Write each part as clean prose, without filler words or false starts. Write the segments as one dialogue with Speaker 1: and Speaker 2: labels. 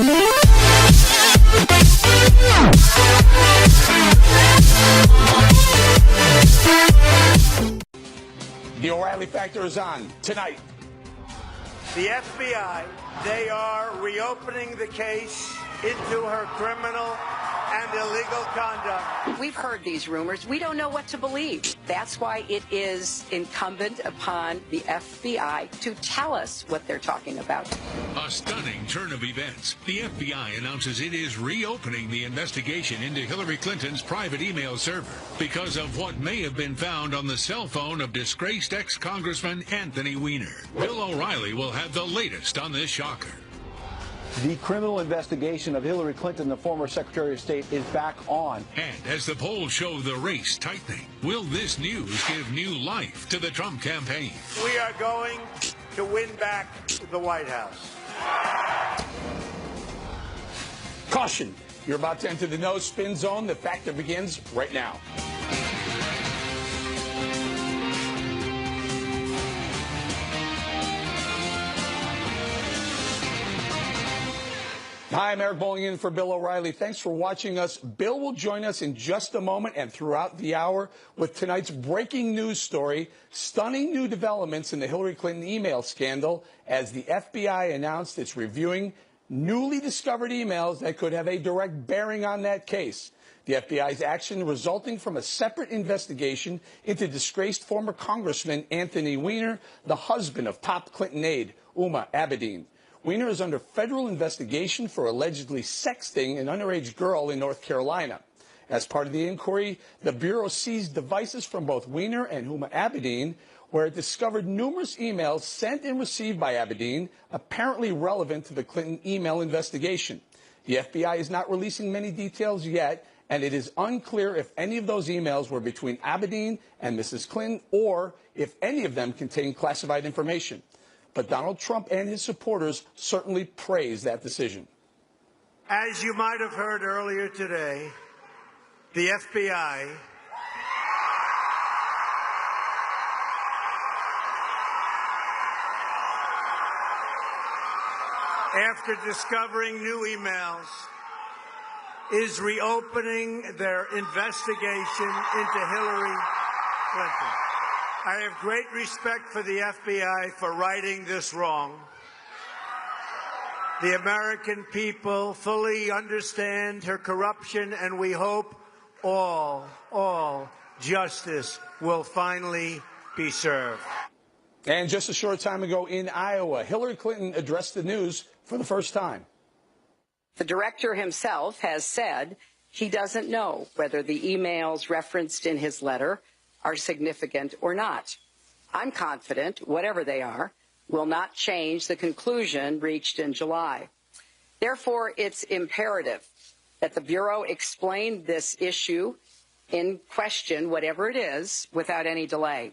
Speaker 1: The O'Reilly Factor is on tonight.
Speaker 2: The FBI, they are reopening the case into her criminal and illegal conduct.
Speaker 3: We've heard these rumors. We don't know what to believe. That's why it is incumbent upon the FBI to tell us what they're talking about.
Speaker 4: A stunning turn of events. The FBI announces it is reopening the investigation into Hillary Clinton's private email server because of what may have been found on the cell phone of disgraced ex-Congressman Anthony Weiner. Bill O'Reilly will have the latest on this shocker.
Speaker 5: The criminal investigation of Hillary Clinton, the former Secretary of State, is back on.
Speaker 4: And as the polls show the race tightening, will this news give new life to the Trump campaign?
Speaker 2: We are going to win back the White House.
Speaker 1: Caution, you're about to enter the no spin zone. The Factor begins right now. Hi, I'm Eric Bowling in for Bill O'Reilly. Thanks for watching us. Bill will join us in just a moment and throughout the hour with tonight's breaking news story, stunning new developments in the Hillary Clinton email scandal as the FBI announced it's reviewing newly discovered emails that could have a direct bearing on that case. The FBI's action resulting from a separate investigation into disgraced former Congressman Anthony Weiner, the husband of top Clinton aide Huma Abedin. Weiner is under federal investigation for allegedly sexting an underage girl in North Carolina. As part of the inquiry, the Bureau seized devices from both Weiner and Huma Abedin, where it discovered numerous emails sent and received by Abedin, apparently relevant to the Clinton email investigation. The FBI is not releasing many details yet, and it is unclear if any of those emails were between Abedin and Mrs. Clinton or if any of them contained classified information. But Donald Trump and his supporters certainly praise that decision.
Speaker 2: As you might have heard earlier today, the FBI after discovering new emails, is reopening their investigation into Hillary Clinton. I have great respect for the FBI for righting this wrong. The American people fully understand her corruption, and we hope all justice will finally be served.
Speaker 1: And just a short time ago in Iowa, Hillary Clinton addressed the news for the first time.
Speaker 3: The director himself has said he doesn't know whether the emails referenced in his letter are significant or not. I'm confident, whatever they are, will not change the conclusion reached in July. Therefore, it's imperative that the Bureau explain this issue in question, whatever it is, without any delay.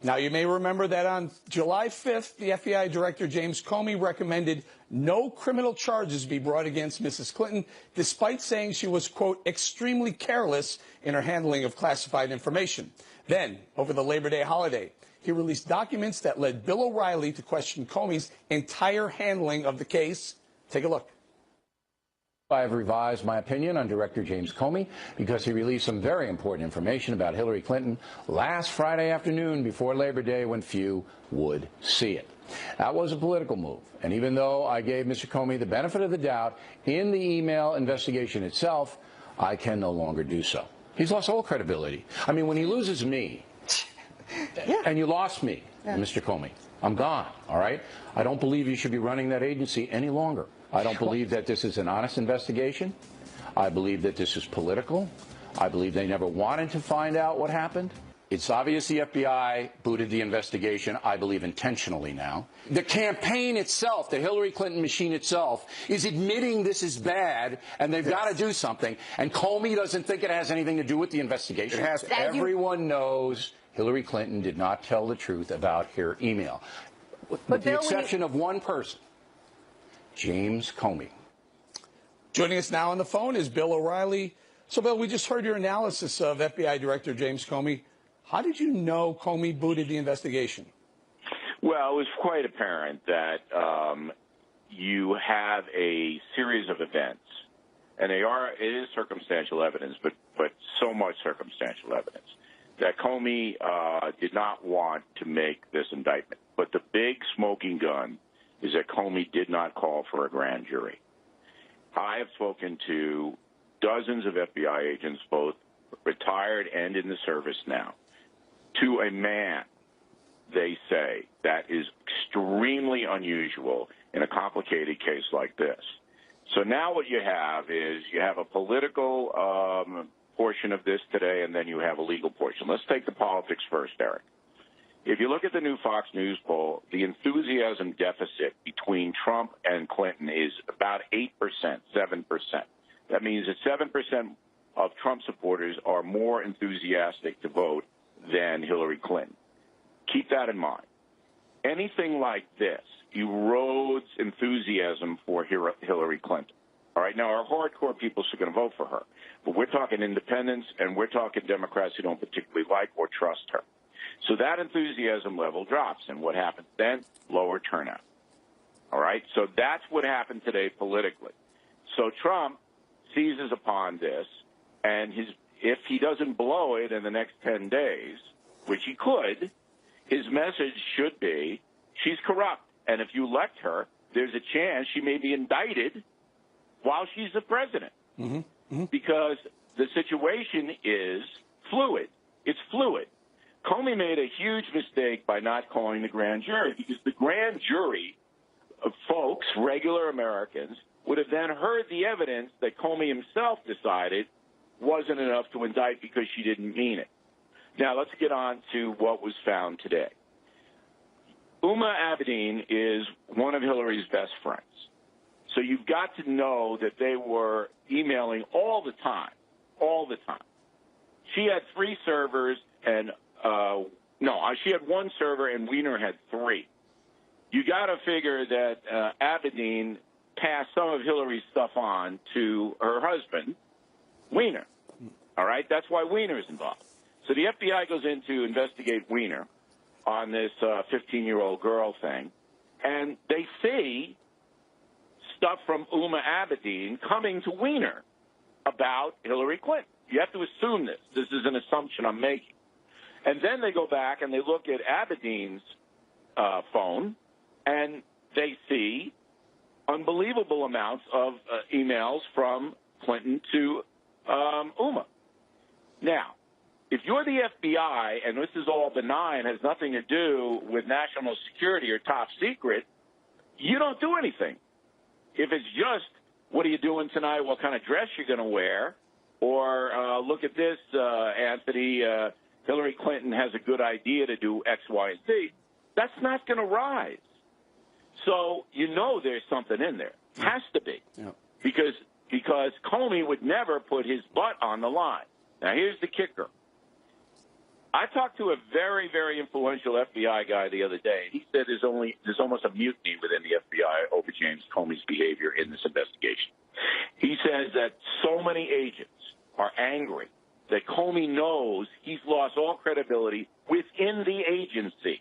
Speaker 1: Now, you may remember that on July 5th, the FBI Director James Comey recommended no criminal charges be brought against Mrs. Clinton, despite saying she was, quote, extremely careless in her handling of classified information. Then, over the Labor Day holiday, he released documents that led Bill O'Reilly to question Comey's entire handling of the case. Take a look.
Speaker 5: I have revised my opinion on Director James Comey because he released some very important information about Hillary Clinton last Friday afternoon before Labor Day when few would see it. That was a political move, and even though I gave Mr. Comey the benefit of the doubt in the email investigation itself, I can no longer do so. He's lost all credibility. I mean, when he loses me, and you lost me, Mr. Comey, I'm gone, all right? I don't believe you should be running that agency any longer. I don't believe that this is an honest investigation. I believe that this is political. I believe they never wanted to find out what happened. It's obvious the FBI booted the investigation, I believe intentionally now. The campaign itself, the Hillary Clinton machine itself, is admitting this is bad and they've got to do something. And Comey doesn't think it has anything to do with the investigation. It has. Everyone knows Hillary Clinton did not tell the truth about her email. With the exception of one person, James Comey.
Speaker 1: Joining us now on the phone is Bill O'Reilly. So, Bill, we just heard your analysis of FBI Director James Comey. How did you know Comey booted the investigation?
Speaker 6: Well, it was quite apparent that you have a series of events, and it is circumstantial evidence, but so much circumstantial evidence, that Comey did not want to make this indictment. But the big smoking gun is that Comey did not call for a grand jury. I have spoken to dozens of FBI agents, both retired and in the service now. To a man, they say that is extremely unusual in a complicated case like this. So now what you have is you have a political portion of this today, and then you have a legal portion. Let's take the politics first, Eric. If you look at the new Fox News poll, the enthusiasm deficit between Trump and Clinton is about 8%, 7%. That means that 7% of Trump supporters are more enthusiastic to vote than Hillary Clinton. Keep that in mind. Anything like this erodes enthusiasm for Hillary Clinton. All right, now our hardcore people are going to vote for her, but we're talking independents and we're talking Democrats who don't particularly like or trust her. So that enthusiasm level drops, and what happens then? Lower turnout. All right, so that's what happened today politically. So Trump seizes upon this, and if he doesn't blow it in the next 10 days, which he could, his message should be, she's corrupt, and if you elect her, there's a chance she may be indicted while she's the president. Because the situation is fluid. It's fluid. Comey made a huge mistake by not calling the grand jury, because the grand jury of folks, regular Americans, would have then heard the evidence that Comey himself decided wasn't enough to indict because she didn't mean it. Now, let's get on to what was found today. Uma Abedin is one of Hillary's best friends. So you've got to know that they were emailing all the time, all the time. She had 3 servers, and she had 1 server, and Weiner had 3. You got to figure that Abedin passed some of Hillary's stuff on to her husband, Weiner. All right? That's why Weiner is involved. So the FBI goes in to investigate Weiner on this 15-year-old girl thing, and they see stuff from Uma Abedin coming to Weiner about Hillary Clinton. You have to assume this. This is an assumption I'm making. And then they go back and they look at Abedin's phone, and they see unbelievable amounts of emails from Clinton to Uma. Now, if you're the FBI and this is all benign, has nothing to do with national security or top secret, you don't do anything. If it's just, what are you doing tonight, what kind of dress you're going to wear, or look at this, Anthony, Hillary Clinton has a good idea to do X, Y, and Z, that's not going to rise. So you know there's something in there. Has to be. Yeah. Because Comey would never put his butt on the line. Now, here's the kicker. I talked to a very, very influential FBI guy the other day. He said there's almost a mutiny within the FBI over James Comey's behavior in this investigation. He says that so many agents are angry that Comey knows he's lost all credibility within the agency,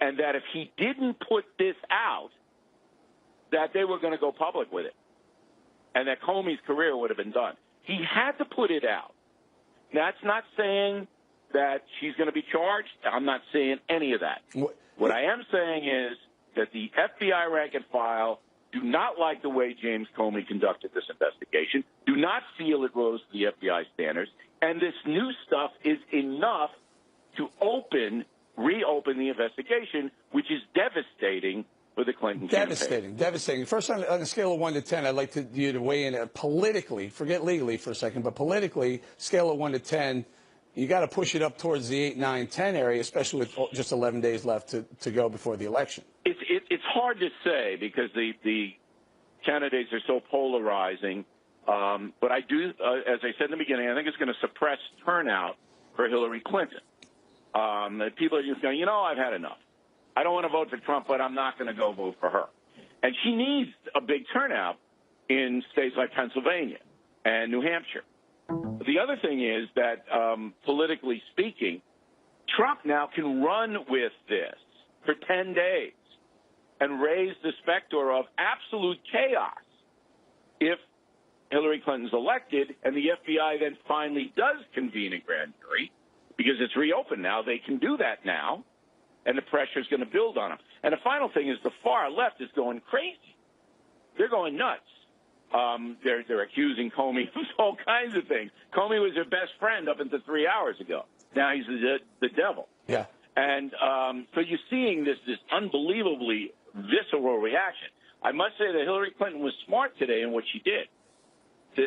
Speaker 6: and that if he didn't put this out, that they were going to go public with it, and that Comey's career would have been done. He had to put it out. That's not saying that she's going to be charged. I'm not saying any of that. What I am saying is that the FBI rank and file do not like the way James Comey conducted this investigation, do not feel it rose to the FBI standards, and this new stuff is enough to reopen the investigation, which is devastating for the Clinton campaign.
Speaker 1: Devastating. First, on a scale of 1 to 10, I'd like you to weigh in politically, forget legally for a second, but politically, scale of 1 to 10, you got to push it up towards the 8, 9, 10 area, especially with just 11 days left to go before the election.
Speaker 6: It's hard to say because the candidates are so polarizing. But I do, as I said in the beginning, I think it's going to suppress turnout for Hillary Clinton. People are just going, I've had enough. I don't want to vote for Trump, but I'm not going to go vote for her. And she needs a big turnout in states like Pennsylvania and New Hampshire. The other thing is that, politically speaking, Trump now can run with this for 10 days and raise the specter of absolute chaos if Hillary Clinton's elected and the FBI then finally does convene a grand jury, because it's reopened now. They can do that now, and the pressure is going to build on them. And the final thing is the far left is going crazy. They're going nuts. They're accusing Comey of all kinds of things. Comey was their best friend up until 3 hours ago. Now he's the devil.
Speaker 1: Yeah.
Speaker 6: And so you're seeing this unbelievably visceral reaction. I must say that Hillary Clinton was smart today in what she did.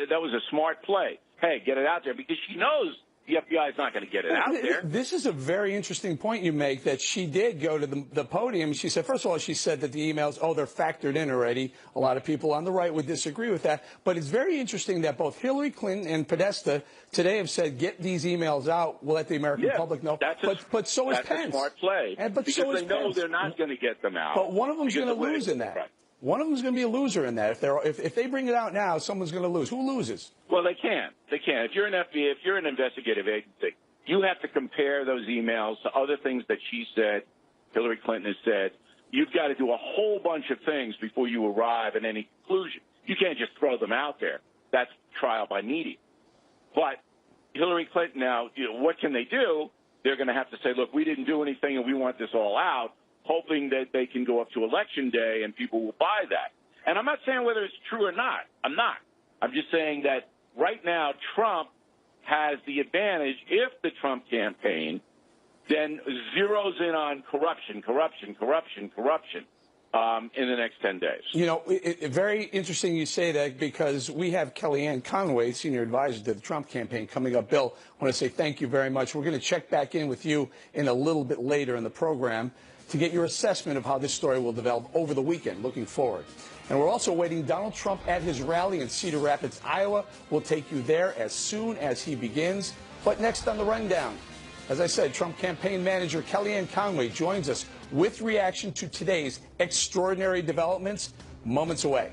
Speaker 6: That was a smart play. Hey, get it out there, because she knows the FBI is not going to get it out there.
Speaker 1: This is a very interesting point you make, that she did go to the podium. She said, first of all, she said that the emails, they're factored in already. A lot of people on the right would disagree with that. But it's very interesting that both Hillary Clinton and Podesta today have said, get these emails out. We'll let the American public know. But so is Pence.
Speaker 6: That's a smart play.
Speaker 1: But
Speaker 6: because
Speaker 1: so is
Speaker 6: they know
Speaker 1: Pence.
Speaker 6: They're not going to get them out.
Speaker 1: But one of them's going to lose in that.
Speaker 6: Right.
Speaker 1: One of them's going to be a loser in that. If they bring it out now, someone's going to lose. Who loses?
Speaker 6: Well, they can. They can. If you're an FBI, if you're an investigative agency, you have to compare those emails to other things that she said, Hillary Clinton has said. You've got to do a whole bunch of things before you arrive at any conclusion. You can't just throw them out there. That's trial by media. But Hillary Clinton now, what can they do? They're going to have to say, look, we didn't do anything and we want this all out, hoping that they can go up to Election Day and people will buy that. And I'm not saying whether it's true or not. I'm not. I'm just saying that right now Trump has the advantage. If the Trump campaign then zeroes in on corruption in the next 10 days.
Speaker 1: You know, very interesting you say that, because we have Kellyanne, Conway, senior advisor to the Trump campaign, coming up. Bill, I want to say thank you very much. We're going to check back in with you in a little bit later in the program to get your assessment of how this story will develop over the weekend, looking forward. And we're also waiting Donald Trump at his rally in Cedar Rapids, Iowa. We'll take you there as soon as he begins. But next on the rundown, as I said, Trump campaign manager Kellyanne Conway joins us with reaction to today's extraordinary developments moments away.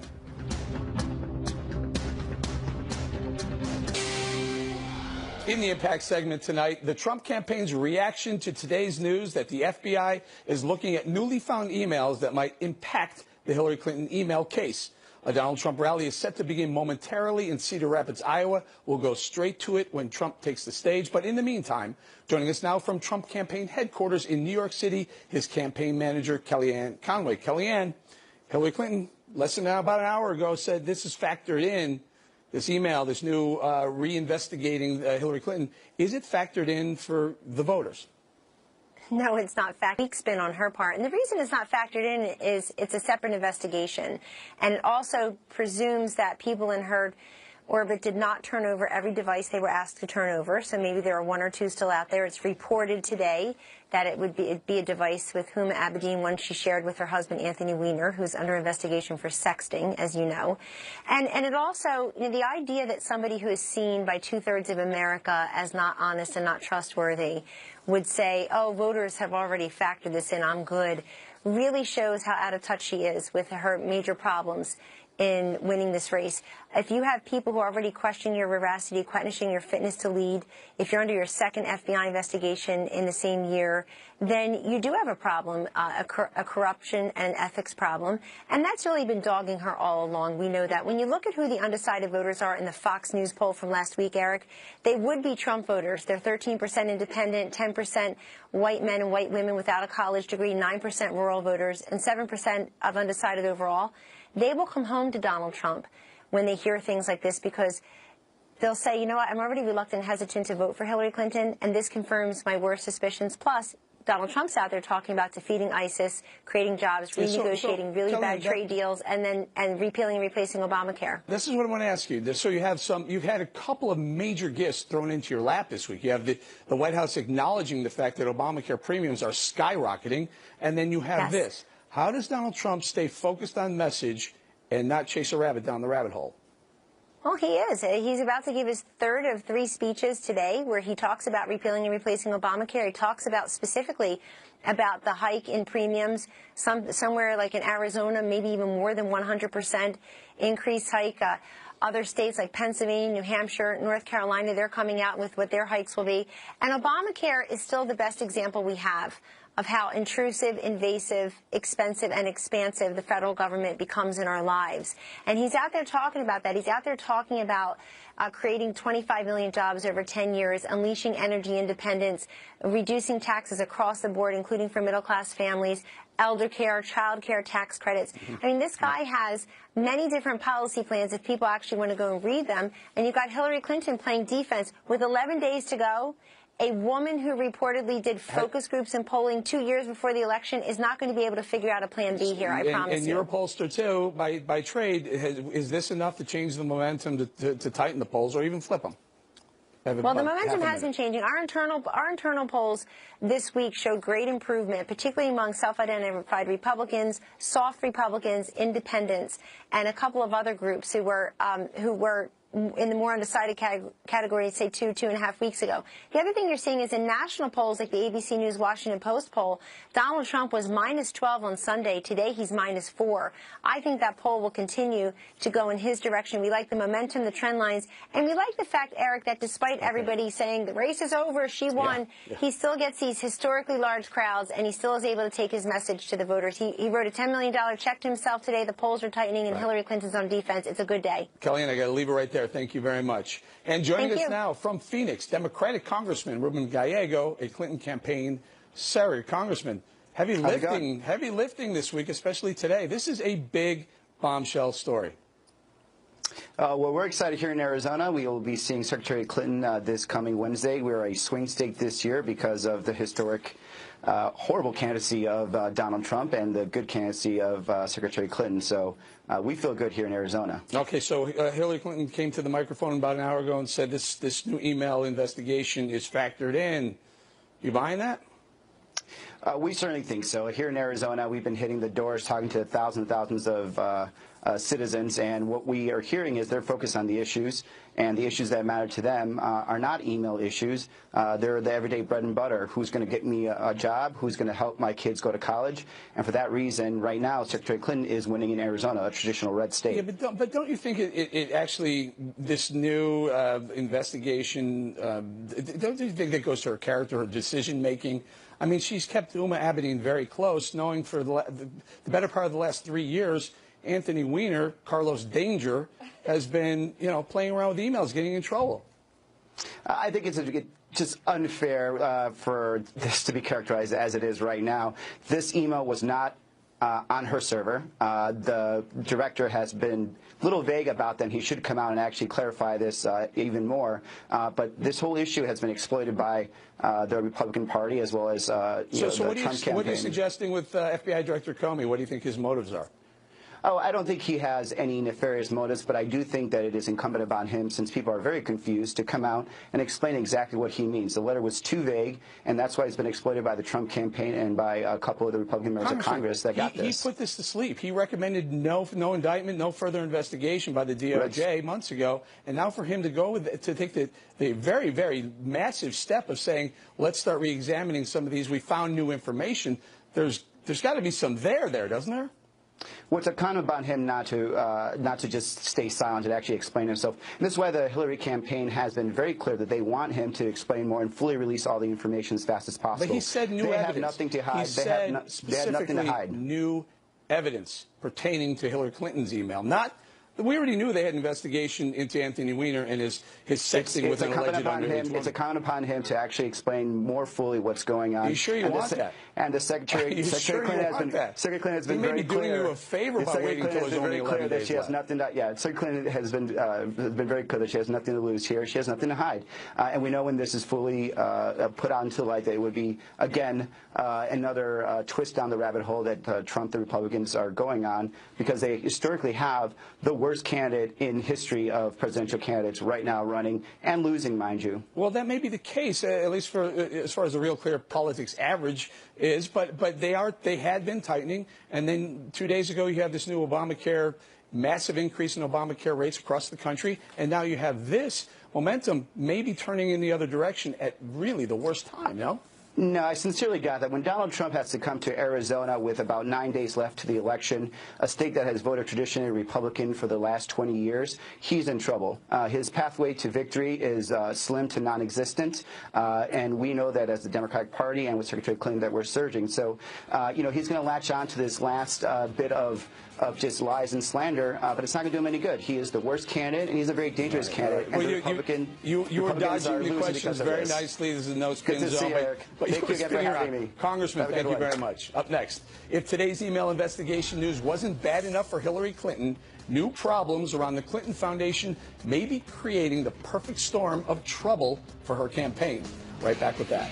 Speaker 1: In the Impact segment tonight, the Trump campaign's reaction to today's news that the FBI is looking at newly found emails that might impact the Hillary Clinton email case. A Donald Trump rally is set to begin momentarily in Cedar Rapids, Iowa. We'll go straight to it when Trump takes the stage. But in the meantime, joining us now from Trump campaign headquarters in New York City, his campaign manager, Kellyanne Conway. Kellyanne, Hillary Clinton, about an hour ago, said this is factored in, this email, this new reinvestigating Hillary Clinton. Is it factored in for the voters?
Speaker 7: No, it's not weak spin on her part. And the reason it's not factored in is it's a separate investigation. And it also presumes that people in her orbit did not turn over every device they were asked to turn over. So maybe there are one or two still out there. It's reported today that it'd be a device with Huma Abedin, one she shared with her husband, Anthony Weiner, who's under investigation for sexting, as you know. And it also, the idea that somebody who is seen by 2/3 of America as not honest and not trustworthy would say, oh, voters have already factored this in, I'm good, really shows how out of touch she is with her major problems in winning this race. If you have people who are already questioning your veracity, questioning your fitness to lead, if you're under your second FBI investigation in the same year, then you do have a problem, a corruption and ethics problem. And that's really been dogging her all along. We know that. When you look at who the undecided voters are in the Fox News poll from last week, Eric, they would be Trump voters. They're 13% independent, 10% white men and white women without a college degree, 9% rural voters, and 7% of undecided overall. They will come home to Donald Trump when they hear things like this, because they'll say, you know what, I'm already reluctant and hesitant to vote for Hillary Clinton, and this confirms my worst suspicions. Plus, Donald Trump's out there talking about defeating ISIS, creating jobs, renegotiating really bad trade deals, and repealing and replacing Obamacare.
Speaker 1: This is what I want to ask you. So you've had a couple of major gifts thrown into your lap this week. You have the White House acknowledging the fact that Obamacare premiums are skyrocketing, and then you have this. How does Donald Trump stay focused on message and not chase a rabbit down the rabbit hole?
Speaker 7: Well, he is. He's about to give his third of 3 speeches today where he talks about repealing and replacing Obamacare. He talks about specifically about the hike in premiums, somewhere like in Arizona, maybe even more than 100% increase hike. Other states like Pennsylvania, New Hampshire, North Carolina, they're coming out with what their hikes will be. And Obamacare is still the best example we have of how intrusive, invasive, expensive, and expansive the federal government becomes in our lives. And he's out there talking about that. He's out there talking about creating 25 million jobs over 10 years, unleashing energy independence, reducing taxes across the board, including for middle-class families, elder care, child care, tax credits. I mean, this guy has many different policy plans if people actually want to go and read them. And you've got Hillary Clinton playing defense with 11 days to go. A woman who reportedly did focus groups and polling 2 years before the election is not going to be able to figure out a plan B here, I promise you.
Speaker 1: And you're a pollster, too, by trade. Is this enough to change the momentum to tighten the polls or even flip them?
Speaker 7: Well, the momentum has been changing. Our internal polls this week showed great improvement, particularly among self-identified Republicans, soft Republicans, independents, and a couple of other groups who were in the more undecided category, say 2.5 weeks ago. The other thing you're seeing is in national polls like the ABC News Washington Post poll, Donald Trump was -12 on Sunday. Today he's -4. I think that poll will continue to go in his direction. We like the momentum, the trend lines, and we like the fact, Eric, that despite everybody saying the race is over, she won, he still gets these historically large crowds, and he still is able to take his message to the voters. He wrote a $10 million check to himself today. The polls are tightening, and Hillary Clinton's on defense. It's a good day.
Speaker 1: Kellyanne, I got to leave it right there. Thank you very much. And joining us now from Phoenix, Democratic Congressman Ruben Gallego, a Clinton campaign senator. Congressman, heavy lifting this week, especially today. This is a big bombshell story.
Speaker 8: Well, we're excited here in Arizona. We will be seeing Secretary Clinton this coming Wednesday. We're a swing state this year because of the historic, horrible candidacy of Donald Trump and the good candidacy of Secretary Clinton. So we feel good here in Arizona.
Speaker 1: Okay, so Hillary Clinton came to the microphone about an hour ago and said this new email investigation is factored in. You buying that?
Speaker 8: We certainly think so. Here in Arizona, we've been hitting the doors, talking to thousands and thousands of citizens, and what we are hearing is they're focused on the issues, and the issues that matter to them are not email issues. They're the everyday bread and butter. Who's going to get me a job? Who's going to help my kids go to college? And for that reason, right now, Secretary Clinton is winning in Arizona, a traditional red state.
Speaker 1: Yeah, but don't you think it actually, this new investigation, don't you think that goes to her character, her decision-making? I mean, she's kept Uma Abedin very close, knowing for the better part of the last 3 years, Anthony Weiner, Carlos Danger, has been, playing around with emails, getting in trouble.
Speaker 8: I think it's just unfair for this to be characterized as it is right now. This email was not on her server. The director has been a little vague about them. He should come out and actually clarify this even more. But this whole issue has been exploited by the Republican Party as well as the Trump campaign.
Speaker 1: What are you suggesting with FBI Director Comey? What do you think his motives are?
Speaker 8: Oh, I don't think he has any nefarious motives, but I do think that it is incumbent upon him, since people are very confused, to come out and explain exactly what he means. The letter was too vague, and that's why it's been exploited by the Trump campaign and by a couple of the Republican members of Congress that got this.
Speaker 1: He put this to sleep. He recommended no indictment, no further investigation by the DOJ months ago, and now for him to take the very, very massive step of saying, let's start re-examining some of these. We found new information. There's got to be some there, doesn't there?
Speaker 8: Well, it's incumbent upon him not to just stay silent and actually explain himself. And this is why the Hillary campaign has been very clear that they want him to explain more and fully release all the information as fast as possible.
Speaker 1: But he said new evidence.
Speaker 8: They have nothing to hide.
Speaker 1: He said specifically new evidence pertaining to Hillary Clinton's email. We already knew they had an investigation into Anthony Weiner and his sexting with an alleged underage woman.
Speaker 8: It's incumbent upon him to actually explain more fully what's going on.
Speaker 1: Are you sure you want that?
Speaker 8: And the Secretary Clinton has been very clear.
Speaker 1: Doing you a favor by waiting until there's only 11 days left.
Speaker 8: Secretary Clinton has been very clear that she has nothing to lose here. She has nothing to hide. And we know when this is fully put out into light that it would be, again, another twist down the rabbit hole that Trump, the Republicans, are going on, because they historically have the worst candidate in history of presidential candidates right now running and losing, mind you.
Speaker 1: Well, that may be the case, at least as far as the Real Clear Politics average is, but they had been tightening, and then 2 days ago you have this new Obamacare, massive increase in Obamacare rates across the country, and now you have this momentum maybe turning in the other direction at really the worst time, no?
Speaker 8: No, I sincerely doubt that. When Donald Trump has to come to Arizona with about 9 days left to the election, a state that has voted traditionally Republican for the last 20 years, he's in trouble. His pathway to victory is slim to non-existent, and we know that as the Democratic Party and with Secretary Clinton that we're surging. So, you know, he's going to latch on to this last bit of just lies and slander, but it's not going to do him any good. He is the worst candidate, and he's a very dangerous candidate.
Speaker 1: Well,
Speaker 8: and
Speaker 1: you were dodging the questions very nicely. This is no spin zone.
Speaker 8: Good to see you, Eric.
Speaker 1: Thank you again for having me. Congressman, thank you very much. Up next, if today's email investigation news wasn't bad enough for Hillary Clinton, new problems around the Clinton Foundation may be creating the perfect storm of trouble for her campaign. Right back with that.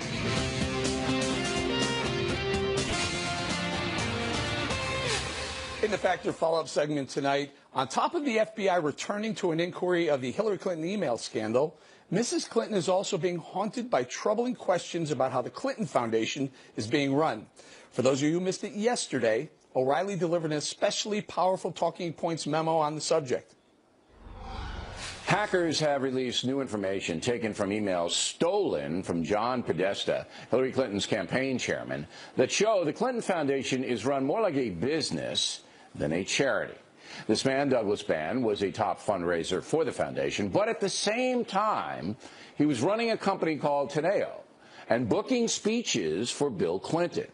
Speaker 1: In the Factor follow-up segment tonight, on top of the FBI returning to an inquiry of the Hillary Clinton email scandal, Mrs. Clinton is also being haunted by troubling questions about how the Clinton Foundation is being run. For those of you who missed it yesterday, O'Reilly delivered an especially powerful talking points memo on the subject.
Speaker 5: Hackers have released new information taken from emails stolen from John Podesta, Hillary Clinton's campaign chairman, that show the Clinton Foundation is run more like a business than a charity. This man, Douglas Bann, was a top fundraiser for the foundation, but at the same time, he was running a company called Teneo and booking speeches for Bill Clinton.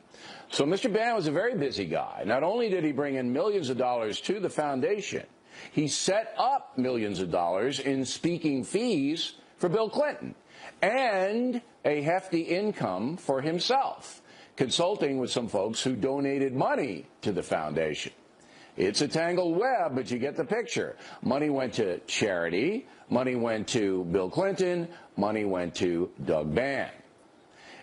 Speaker 5: So Mr. Bann was a very busy guy. Not only did he bring in millions of dollars to the foundation, he set up millions of dollars in speaking fees for Bill Clinton and a hefty income for himself, consulting with some folks who donated money to the foundation. It's a tangled web, but you get the picture. Money went to charity, money went to Bill Clinton, money went to Doug Bann.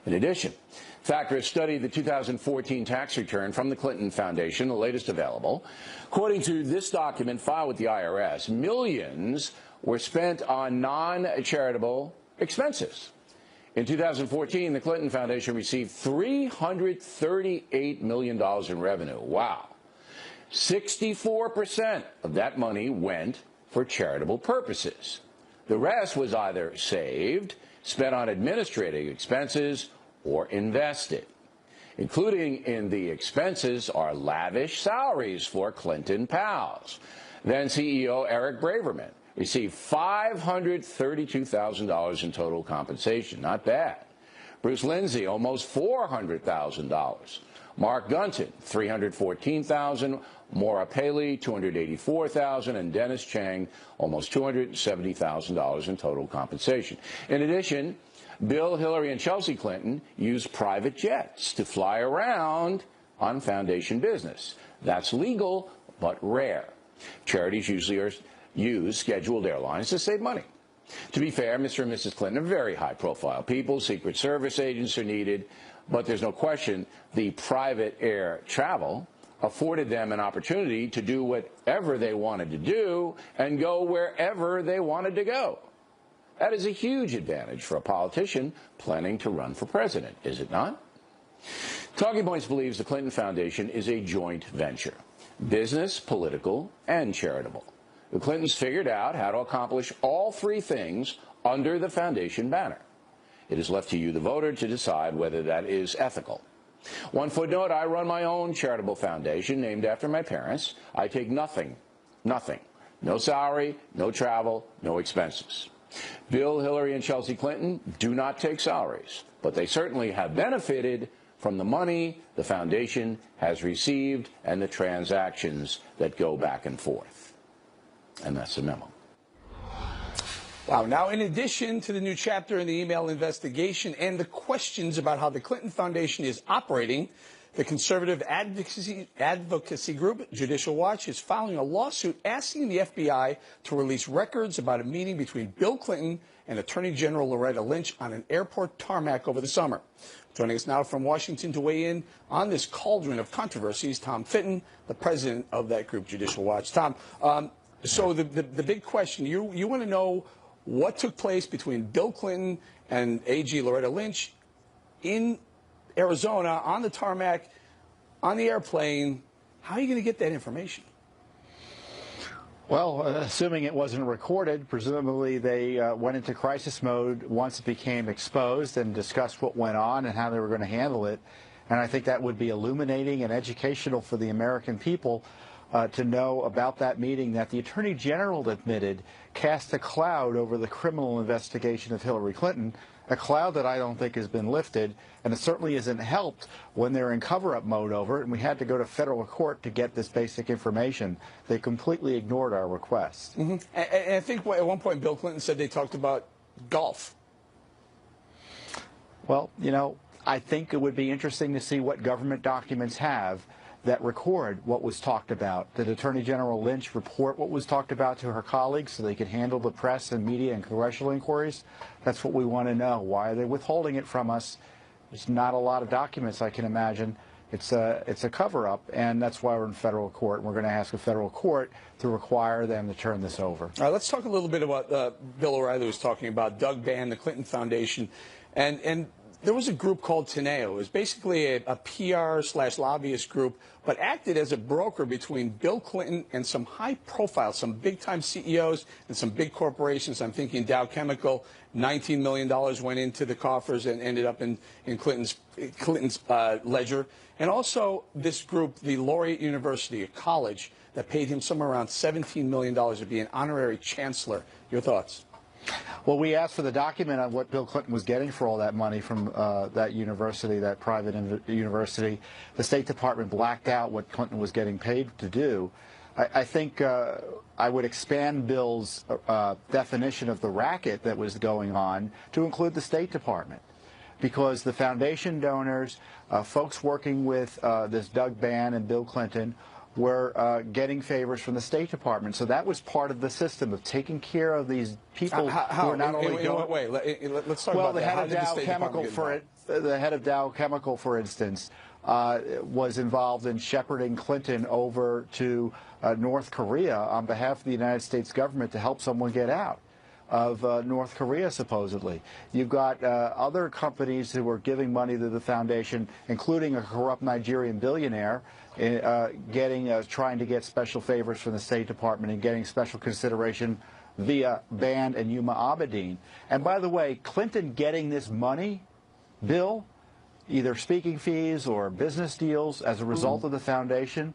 Speaker 5: In addition, Factor has studied the 2014 tax return from the Clinton Foundation, the latest available. According to this document filed with the IRS, millions were spent on non-charitable expenses. In 2014, the Clinton Foundation received $338 million in revenue. Wow. 64% of that money went for charitable purposes. The rest was either saved, spent on administrative expenses, or invested. Including in the expenses are lavish salaries for Clinton pals. Then CEO Eric Braverman received $532,000 in total compensation. Not bad. Bruce Lindsay, almost $400,000. Mark Gunton, $314,000. Maura Paley, $284,000, and Dennis Chang, almost $270,000 in total compensation. In addition, Bill, Hillary, and Chelsea Clinton used private jets to fly around on foundation business. That's legal, but rare. Charities usually use scheduled airlines to save money. To be fair, Mr. and Mrs. Clinton are very high-profile people. Secret Service agents are needed, but there's no question the private air travel afforded them an opportunity to do whatever they wanted to do and go wherever they wanted to go. That is a huge advantage for a politician planning to run for president, is it not? Talking Points believes the Clinton Foundation is a joint venture, business, political, and charitable. The Clintons figured out how to accomplish all three things under the foundation banner. It is left to you, the voter, to decide whether that is ethical. One footnote, I run my own charitable foundation named after my parents. I take nothing. No salary, no travel, no expenses. Bill, Hillary, and Chelsea Clinton do not take salaries, but they certainly have benefited from the money the foundation has received and the transactions that go back and forth. And that's the memo.
Speaker 1: Wow. Now, in addition to the new chapter in the email investigation and the questions about how the Clinton Foundation is operating, the conservative advocacy group Judicial Watch is filing a lawsuit asking the FBI to release records about a meeting between Bill Clinton and Attorney General Loretta Lynch on an airport tarmac over the summer. Joining us now from Washington to weigh in on this cauldron of controversies, Tom Fitton, the president of that group, Judicial Watch. Tom, so the big question, you want to know what took place between Bill Clinton and AG Loretta Lynch in Arizona on the tarmac, on the airplane. How are you going to get that information?
Speaker 8: Well, assuming it wasn't recorded, presumably they went into crisis mode once it became exposed and discussed what went on and how they were going to handle it. And I think that would be illuminating and educational for the American people to know about that meeting that the Attorney General admitted cast a cloud over the criminal investigation of Hillary Clinton, a cloud that I don't think has been lifted, and it certainly isn't helped when they're in cover-up mode over it, and we had to go to federal court to get this basic information. They completely ignored our request.
Speaker 1: Mm-hmm. And I think at one point Bill Clinton said they talked about golf.
Speaker 8: Well, you know, I think it would be interesting to see what government documents have that record what was talked about. Did Attorney General Lynch report what was talked about to her colleagues so they could handle the press and media and congressional inquiries? That's what we want to know. Why are they withholding it from us? There's not a lot of documents, I can imagine. It's a cover-up, and that's why we're in federal court. And we're going to ask a federal court to require them to turn this over. All
Speaker 1: right, let's talk a little bit about Bill O'Reilly was talking about, Doug Band, the Clinton Foundation, and there was a group called Teneo. It was basically a PR/lobbyist group, but acted as a broker between Bill Clinton and some high-profile, some big-time CEOs and some big corporations. I'm thinking Dow Chemical. $19 million went into the coffers and ended up in Clinton's ledger. And also this group, the Laureate University, a college that paid him somewhere around $17 million to be an honorary chancellor. Your thoughts?
Speaker 8: Well, we asked for the document on what Bill Clinton was getting for all that money from that university, that private university. The State Department blacked out what Clinton was getting paid to do. I think I would expand Bill's definition of the racket that was going on to include the State Department, because the foundation donors, folks working with this Doug Band and Bill Clinton, were getting favors from the State Department. So that was part of the system of taking care of these people who are not only going...
Speaker 1: Wait, let's talk about that.
Speaker 8: Well, the head of Dow Chemical, for instance, was involved in shepherding Clinton over to North Korea on behalf of the United States government to help someone get out of North Korea, supposedly. You've got other companies who were giving money to the foundation, including a corrupt Nigerian billionaire, trying to get special favors from the State Department and getting special consideration via Band and Yuma Abedin. And by the way, Clinton getting this money, Bill, either speaking fees or business deals as a result of the foundation,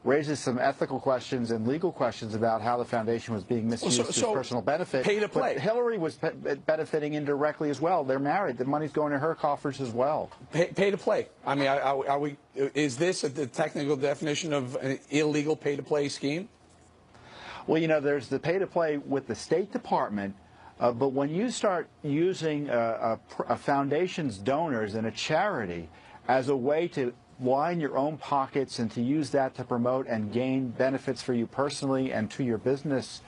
Speaker 8: raises some ethical questions and legal questions about how the foundation was being misused for personal benefit.
Speaker 1: Pay to play.
Speaker 8: But Hillary was benefiting indirectly as well. They're married. The money's going to her coffers as well.
Speaker 1: Pay to play. I mean, is this the technical definition of an illegal pay to play scheme?
Speaker 8: Well, you know, there's the pay to play with the State Department. But when you start using a foundation's donors and a charity as a way to line your own pockets and to use that to promote and gain benefits for you personally and to your business,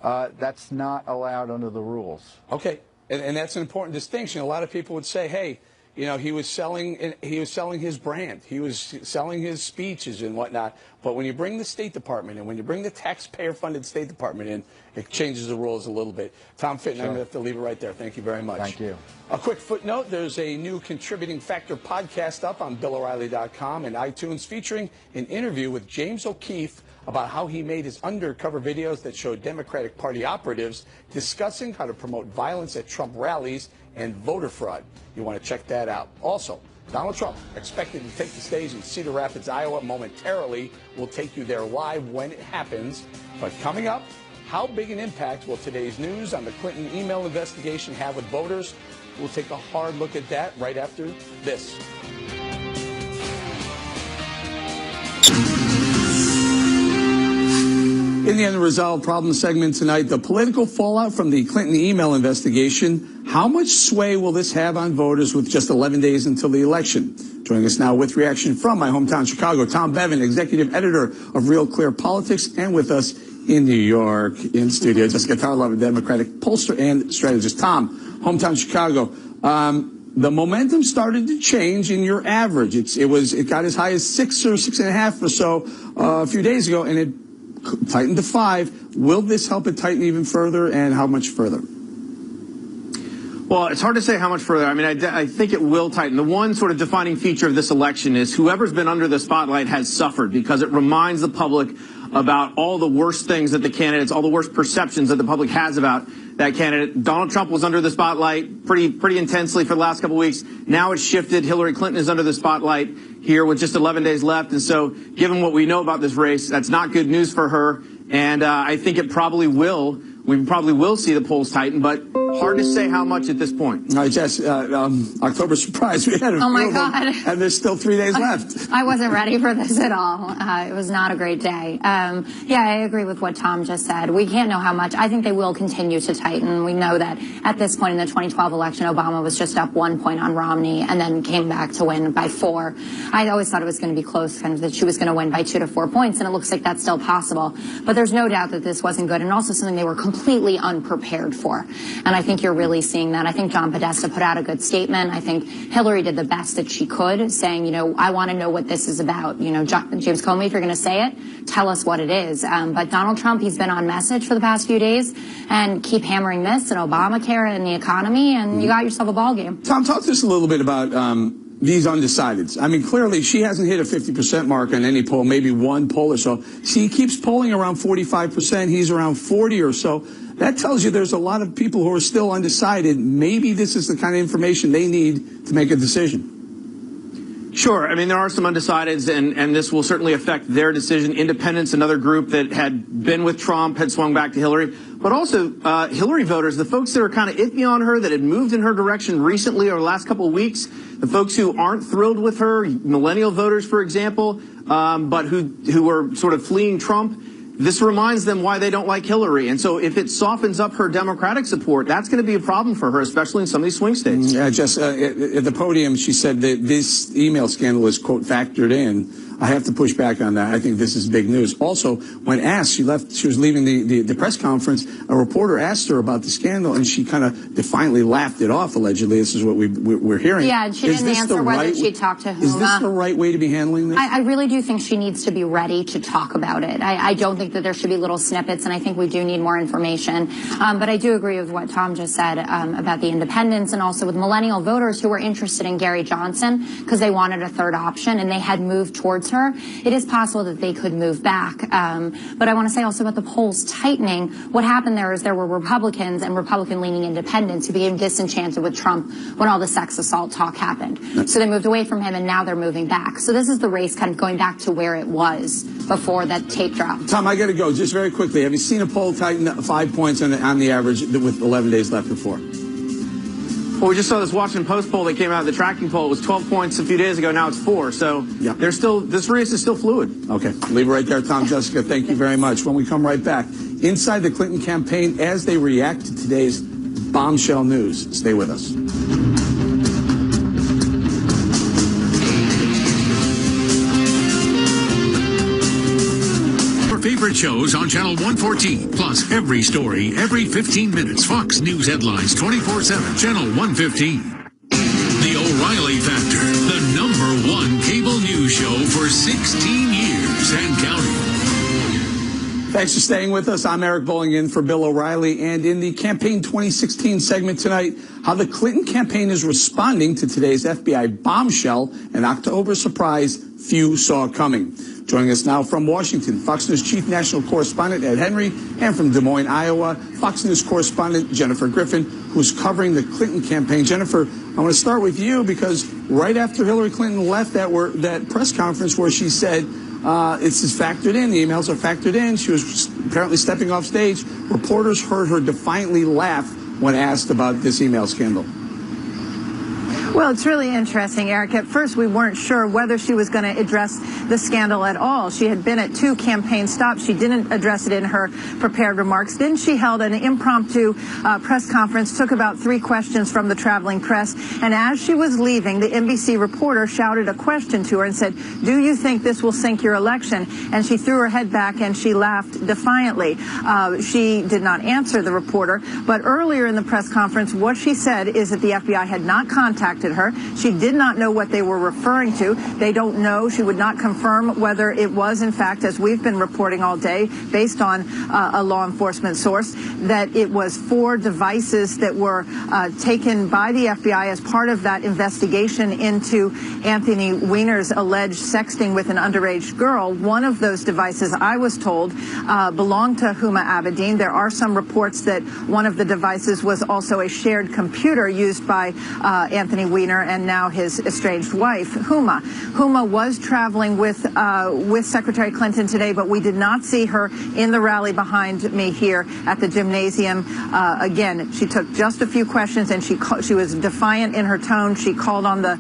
Speaker 8: that's not allowed under the rules.
Speaker 1: Okay, and that's an important distinction. A lot of people would say, hey, you know, he was selling his brand, he was selling his speeches and whatnot. But when you bring the State Department in, when you bring the taxpayer-funded State Department in, it changes the rules a little bit. Tom Fitton, sure. I'm going to have to leave it right there. Thank you very much.
Speaker 8: Thank you.
Speaker 1: A quick footnote, there's a new Contributing Factor podcast up on BillO'Reilly.com and iTunes featuring an interview with James O'Keefe about how he made his undercover videos that showed Democratic Party operatives discussing how to promote violence at Trump rallies and voter fraud. You want to check that out. Also, Donald Trump expected to take the stage in Cedar Rapids, Iowa momentarily. We'll take you there live when it happens. But coming up, how big an impact will today's news on the Clinton email investigation have with voters? We'll take a hard look at that right after this. In the Unresolved Problem segment tonight, the political fallout from the Clinton email investigation. How much sway will this have on voters with just 11 days until the election? Joining us now with reaction from my hometown, Chicago, Tom Bevan, executive editor of Real Clear Politics, and with us in New York in studio, Jessica Tarlov, a Democratic pollster and strategist. Tom, hometown Chicago. The momentum started to change in your average. It got as high as 6 or 6.5 or so a few days ago, and it tightened to 5. Will this help it tighten even further, and how much further?
Speaker 9: Well, it's hard to say how much further. I mean, I think it will tighten. The one sort of defining feature of this election is whoever's been under the spotlight has suffered, because it reminds the public about all the worst things that the candidates, all the worst perceptions that the public has about that candidate. Donald Trump was under the spotlight pretty intensely for the last couple of weeks. Now it's shifted. Hillary Clinton is under the spotlight here with just 11 days left. And so given what we know about this race, that's not good news for her. And I think we probably will see the polls tighten, but hard to say how much at this point.
Speaker 1: All right, Jess, October surprise. We had a
Speaker 10: oh my God.
Speaker 1: And there's still 3 days left.
Speaker 10: I wasn't ready for this at all. It was not a great day. Yeah, I agree with what Tom just said. We can't know how much. I think they will continue to tighten. We know that at this point in the 2012 election, Obama was just up 1 point on Romney and then came back to win by 4. I always thought it was going to be close, kind of that she was going to win by 2 to 4 points, and it looks like that's still possible. But there's no doubt that this wasn't good, and also something they were completely unprepared for. And I think you're really seeing that. I think John Podesta put out a good statement. I think Hillary did the best that she could, saying, I want to know what this is about. James Comey, if you're going to say it, tell us what it is. But Donald Trump, he's been on message for the past few days, and keep hammering this and Obamacare and the economy, and you got yourself a ball game.
Speaker 1: Tom, talk to us a little bit about these undecideds. I mean, clearly she hasn't hit a 50% mark on any poll, maybe one poll or so. She keeps polling around 45%. He's around 40 or so. That tells you there's a lot of people who are still undecided. Maybe this is the kind of information they need to make a decision.
Speaker 9: Sure. I mean, there are some undecideds, and this will certainly affect their decision. Independents, another group that had been with Trump, had swung back to Hillary. But also Hillary voters, the folks that are kind of iffy on her, that had moved in her direction recently over the last couple of weeks, the folks who aren't thrilled with her, millennial voters, for example, but who are sort of fleeing Trump. This reminds them why they don't like Hillary. And so if it softens up her Democratic support, that's going to be a problem for her, especially in some of these swing states.
Speaker 1: Yeah, Jess, at the podium, she said that this email scandal is, quote, factored in. I have to push back on that. I think this is big news. Also, when asked, she was leaving the press conference, a reporter asked her about the scandal, and she kind of defiantly laughed it off, allegedly. This is what we're hearing.
Speaker 10: Yeah, and she didn't answer whether she talked to whom.
Speaker 1: Is this the right way to be handling this?
Speaker 10: I really do think she needs to be ready to talk about it. I don't think that there should be little snippets, and I think we do need more information. But I do agree with what Tom just said about the independents, and also with millennial voters who were interested in Gary Johnson because they wanted a third option, and they had moved towards her. It is possible that they could move back. But I want to say also about the polls tightening, what happened there is there were Republicans and Republican-leaning independents who became disenchanted with Trump when all the sex assault talk happened. So they moved away from him, and now they're moving back. So this is the race kind of going back to where it was before that tape dropped.
Speaker 1: Tom, I got to go. Just very quickly, have you seen a poll tighten 5 points on the average with 11 days left before?
Speaker 9: Well, we just saw this Washington Post poll that came out. The tracking poll was 12 points a few days ago. Now it's 4. So this race is still fluid.
Speaker 1: Okay. Leave it right there, Tom. Jessica, thank you very much. When we come right back, inside the Clinton campaign as they react to today's bombshell news. Stay with us.
Speaker 4: Favorite shows on Channel 114, plus every story, every 15 minutes. Fox News headlines 24/7, Channel 115. The O'Reilly Factor, the #1 cable news show for 16 years and counting.
Speaker 1: Thanks for staying with us. I'm Eric Bolling in for Bill O'Reilly. And in the Campaign 2016 segment tonight, how the Clinton campaign is responding to today's FBI bombshell, an October surprise few saw coming. Joining us now from Washington, Fox News Chief National Correspondent Ed Henry, and from Des Moines, Iowa, Fox News Correspondent Jennifer Griffin, who's covering the Clinton campaign. Jennifer, I want to start with you because right after Hillary Clinton left that press conference where she said this is factored in, the emails are factored in, she was apparently stepping off stage, reporters heard her defiantly laugh when asked about this email scandal.
Speaker 11: Well, it's really interesting, Eric. At first, we weren't sure whether she was going to address the scandal at all. She had been at 2 campaign stops. She didn't address it in her prepared remarks. Then she held an impromptu press conference, took about 3 questions from the traveling press. And as she was leaving, the NBC reporter shouted a question to her and said, "Do you think this will sink your election?" And she threw her head back and she laughed defiantly. She did not answer the reporter. But earlier in the press conference, what she said is that the FBI had not contacted contacted her. She did not know what they were referring to. They don't know. She would not confirm whether it was, in fact, as we've been reporting all day, based on a law enforcement source, that it was 4 devices that were taken by the FBI as part of that investigation into Anthony Weiner's alleged sexting with an underage girl. One of those devices, I was told, belonged to Huma Abedin. There are some reports that one of the devices was also a shared computer used by Anthony Weiner and now his estranged wife, Huma. Huma was traveling with Secretary Clinton today, but we did not see her in the rally behind me here at the gymnasium. Again, she took just a few questions, and she was defiant in her tone. She called on the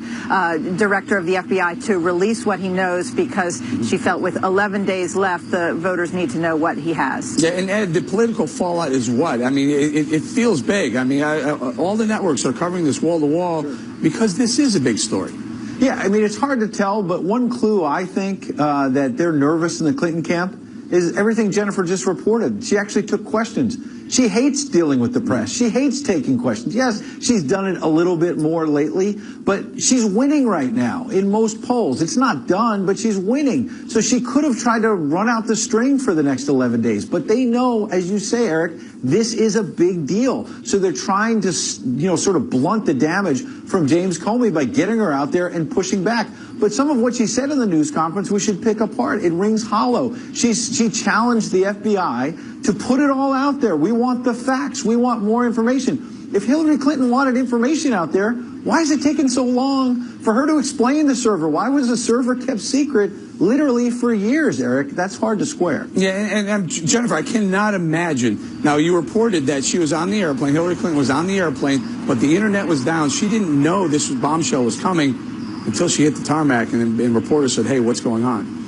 Speaker 11: director of the FBI to release what he knows, because she felt with 11 days left, the voters need to know what he has.
Speaker 1: Yeah, and Ed, the political fallout is what? I mean, it feels big. I mean, all the networks are covering this wall to wall because this is a big story.
Speaker 12: Yeah, I mean, it's hard to tell, but one clue, I think, that they're nervous in the Clinton camp is everything Jennifer just reported. She actually took questions. She hates dealing with the press. She hates taking questions. Yes, she's done it a little bit more lately, but she's winning right now in most polls. It's not done, but she's winning. So she could have tried to run out the string for the next 11 days. But they know, as you say, Eric, this is a big deal. So they're trying to, sort of blunt the damage from James Comey by getting her out there and pushing back. But some of what she said in the news conference, we should pick apart. It rings hollow. She challenged the FBI to put it all out there. We want the facts. We want more information. If Hillary Clinton wanted information out there, why is it taking so long for her to explain the server? Why was the server kept secret literally for years, Eric? That's hard to square.
Speaker 1: Yeah, and Jennifer, I cannot imagine. Now, you reported that she was on the airplane, Hillary Clinton was on the airplane, but the internet was down. She didn't know this bombshell was coming until she hit the tarmac, and reporters said, hey, what's going on?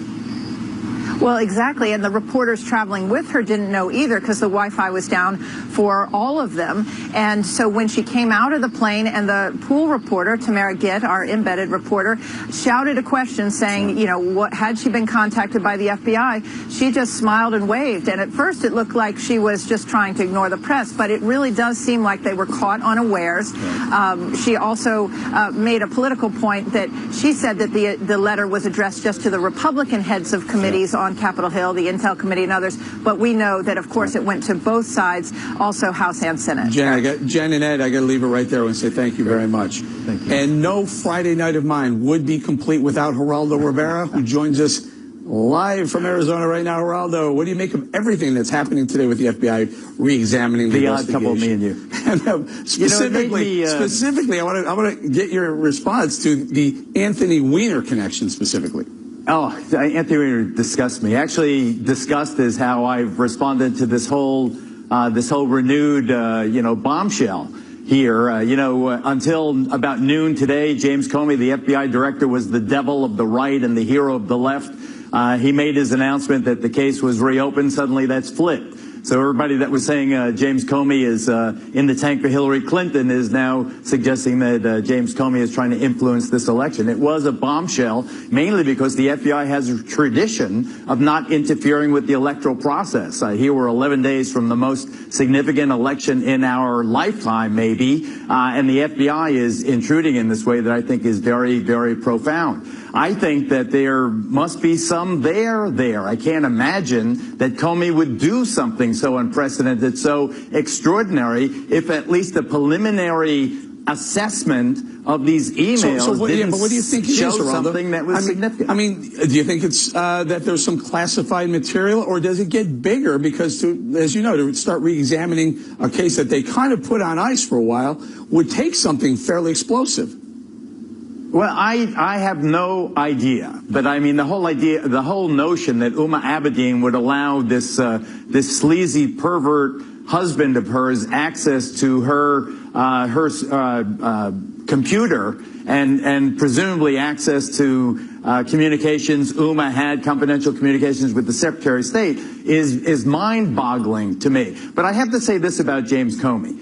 Speaker 11: Well, exactly, and the reporters traveling with her didn't know either, because the Wi-Fi was down for all of them. And so when she came out of the plane, and the pool reporter, Tamara Gitt, our embedded reporter, shouted a question saying, what had she been contacted by the FBI? She just smiled and waved. And at first it looked like she was just trying to ignore the press, but it really does seem like they were caught unawares. She also made a political point that she said that the letter was addressed just to the Republican heads of committees on Capitol Hill, the Intel Committee and others, but we know that, of course, it went to both sides, also House and Senate.
Speaker 1: Jen and Ed, I got to leave it right there and say thank you very much.
Speaker 12: Thank you.
Speaker 1: And no Friday night of mine would be complete without Geraldo Rivera, who joins us live from Arizona right now. Geraldo, what do you make of everything that's happening today with the FBI re-examining the investigation?
Speaker 12: The odd couple, me and you.
Speaker 1: And, specifically, I want to get your response to the Anthony Weiner connection specifically.
Speaker 12: Oh, Anthony Weiner disgusts me. Actually, disgust is how I've responded to this whole renewed, bombshell here. Until about noon today, James Comey, the FBI director, was the devil of the right and the hero of the left. He made his announcement that the case was reopened. Suddenly, that's flipped. So everybody that was saying James Comey is in the tank for Hillary Clinton is now suggesting that James Comey is trying to influence this election. It was a bombshell, mainly because the FBI has a tradition of not interfering with the electoral process. Here we're 11 days from the most significant election in our lifetime, maybe, and the FBI is intruding in this way that I think is very, very profound. I think that there must be some there. I can't imagine that Comey would do something so unprecedented, so extraordinary, if at least the preliminary assessment of these emails
Speaker 1: but what do you think
Speaker 12: show something that was significant.
Speaker 1: I mean, do you think it's that there's some classified material, or does it get bigger? Because, as you know, to start re-examining a case that they kind of put on ice for a while would take something fairly explosive.
Speaker 12: Well, I have no idea, but I mean the whole notion that Huma Abedin would allow this sleazy pervert husband of hers access to her computer and presumably access to communications Huma had, confidential communications with the Secretary of State, is mind-boggling to me. But I have to say this about James Comey: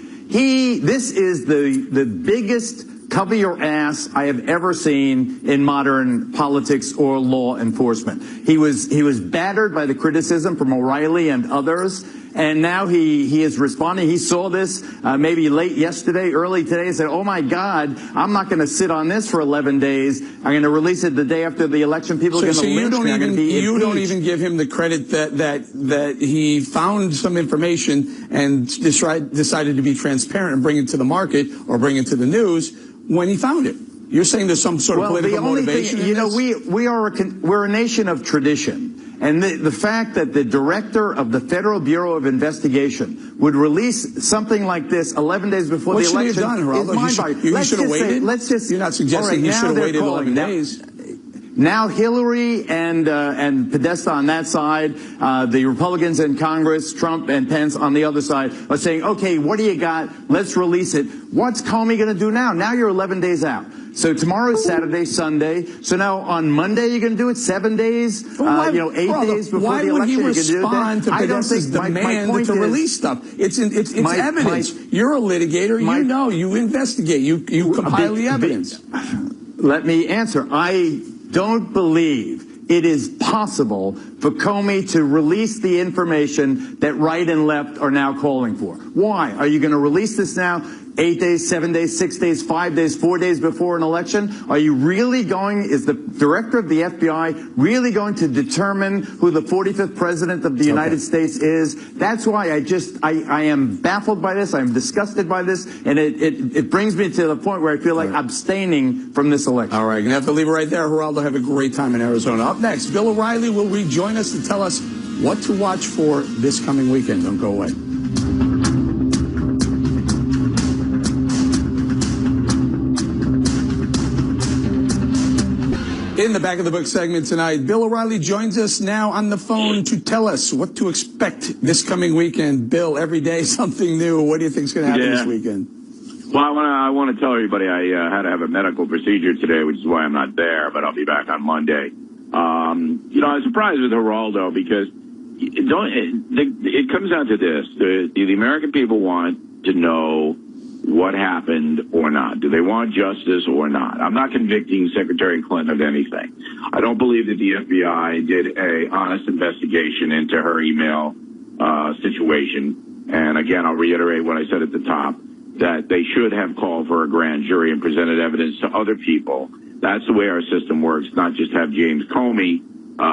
Speaker 12: this is the biggest cover your ass I have ever seen in modern politics or law enforcement. He was battered by the criticism from O'Reilly and others, And now he is responding. He saw this maybe late yesterday, early today, and said, oh, my God, I'm not going to sit on this for 11 days. I'm going to release it the day after the election. People are going to lynch me.
Speaker 1: You don't even give him the credit that he found some information and decided to be transparent and bring it to the market or bring it to the news when he found it. You're saying there's some sort of political motivation in this?
Speaker 12: We're a nation of tradition. And the fact that the director of the Federal Bureau of Investigation would release something like this 11 days before the election is mind-boggling.
Speaker 1: You should have waited? You're not suggesting he should have waited 11 days?
Speaker 12: Now Hillary and Podesta on that side, the Republicans in Congress, Trump and Pence on the other side, are saying, okay, what do you got? Let's release it. What's Comey going to do now? Now you're 11 days out. So tomorrow is Saturday, Sunday. So now on Monday you're going to do it 7 days, 8 days before the election. Why would he
Speaker 1: respond to Podesta's demand to release stuff? It's evidence. You're a litigator. You investigate. You compile the evidence.
Speaker 12: Let me answer. I don't believe it is possible for Comey to release the information that right and left are now calling for. Why? Are you going to release this now 8 days, 7 days, 6 days, 5 days, 4 days before an election? Are you really is the director of the FBI really going to determine who the 45th president of the United States is? That's why I am baffled by this. I'm disgusted by this. And it brings me to the point where I feel like abstaining from this election.
Speaker 1: All right. You're going to have to leave it right there. Geraldo, have a great time in Arizona. Up next, Bill O'Reilly will rejoin us to tell us what to watch for this coming weekend. Don't go away. In the Back of the Book segment tonight, Bill O'Reilly joins us now on the phone to tell us what to expect this coming weekend. Bill, every day something new. What do you think is going to happen this weekend?
Speaker 6: Well, I want to tell everybody I had to have a medical procedure today, which is why I'm not there, but I'll be back on Monday. I was surprised with Geraldo because it comes down to this. The American people want to know what happened or not. Do they want justice or not? I'm not convicting Secretary Clinton of anything. I don't believe that the FBI did a honest investigation into her email situation. And again, I'll reiterate what I said at the top, that they should have called for a grand jury and presented evidence to other people. That's the way our system works, not just have James Comey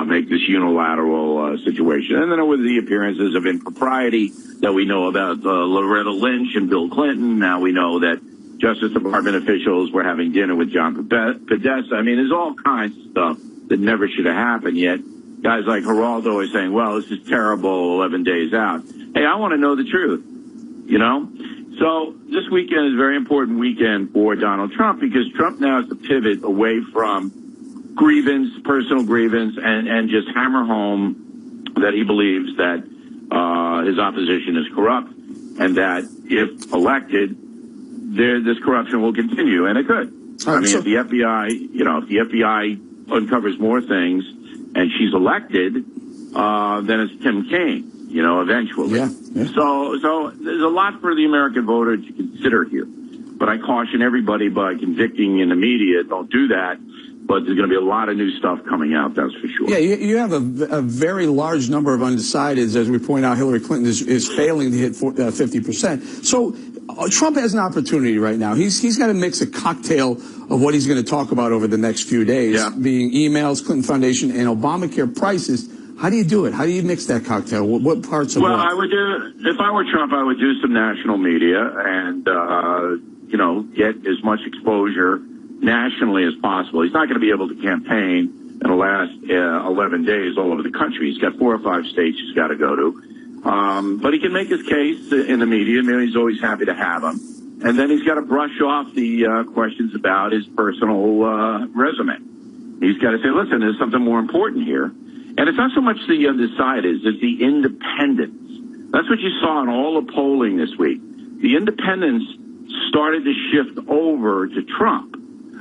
Speaker 6: make this unilateral situation. And then with the appearances of impropriety that we know about Loretta Lynch and Bill Clinton, now we know that Justice Department officials were having dinner with John Podesta. I mean, there's all kinds of stuff that never should have happened, yet guys like Geraldo are saying, well, this is terrible, 11 days out. Hey, I want to know the truth, So this weekend is a very important weekend for Donald Trump because Trump now has to pivot away from personal grievance, and just hammer home that he believes that his opposition is corrupt and that if elected, this corruption will continue, and it could. If the FBI, uncovers more things and she's elected, then it's Tim Kaine, eventually.
Speaker 1: Yeah.
Speaker 6: So there's a lot for the American voter to consider here. But I caution everybody by convicting in the media, don't do that. But there's going to be a lot of new stuff coming out, that's for sure.
Speaker 1: Yeah, you have a very large number of undecideds. As we point out, Hillary Clinton is failing to hit 50%. So Trump has an opportunity right now. He's got to mix a cocktail of what he's going to talk about over the next few days, being emails, Clinton Foundation, and Obamacare prices. How do you do it? How do you mix that cocktail? What parts of
Speaker 6: Well, I would if I were Trump, I would do some national media and, get as much exposure nationally as possible. He's not going to be able to campaign in the last 11 days all over the country. He's got 4 or 5 states he's got to go to. But he can make his case in the media. I mean, he's always happy to have him. And then he's got to brush off the questions about his personal resume. He's got to say, listen, there's something more important here. And it's not so much the undecideds, it's the independents. That's what you saw in all the polling this week. The independents started to shift over to Trump.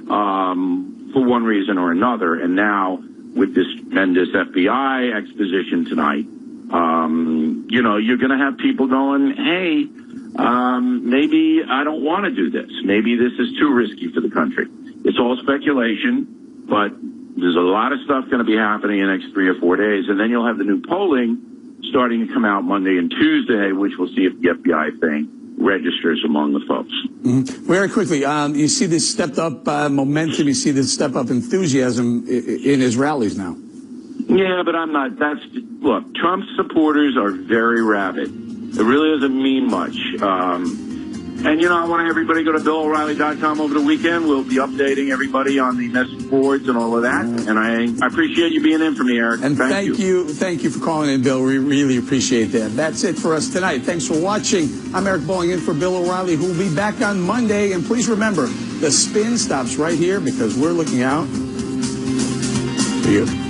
Speaker 6: For one reason or another, and now with this tremendous FBI exposition tonight, you're going to have people going, hey, maybe I don't want to do this. Maybe this is too risky for the country. It's all speculation, but there's a lot of stuff going to be happening in the next 3 or 4 days, and then you'll have the new polling starting to come out Monday and Tuesday, which we'll see if the FBI thing registers among the folks.
Speaker 1: Mm-hmm. Very quickly, you see this stepped-up momentum, you see this step-up enthusiasm in his rallies now.
Speaker 6: Yeah, but I'm not. Look, Trump's supporters are very rabid. It really doesn't mean much. And, I want everybody to go to BillO'Reilly.com over the weekend. We'll be updating everybody on the message boards and all of that. And I appreciate you being in for me, Eric.
Speaker 1: And thank you for calling in, Bill. We really appreciate that. That's it for us tonight. Thanks for watching. I'm Eric Bolling in for Bill O'Reilly, who will be back on Monday. And please remember, the spin stops right here because we're looking out for you.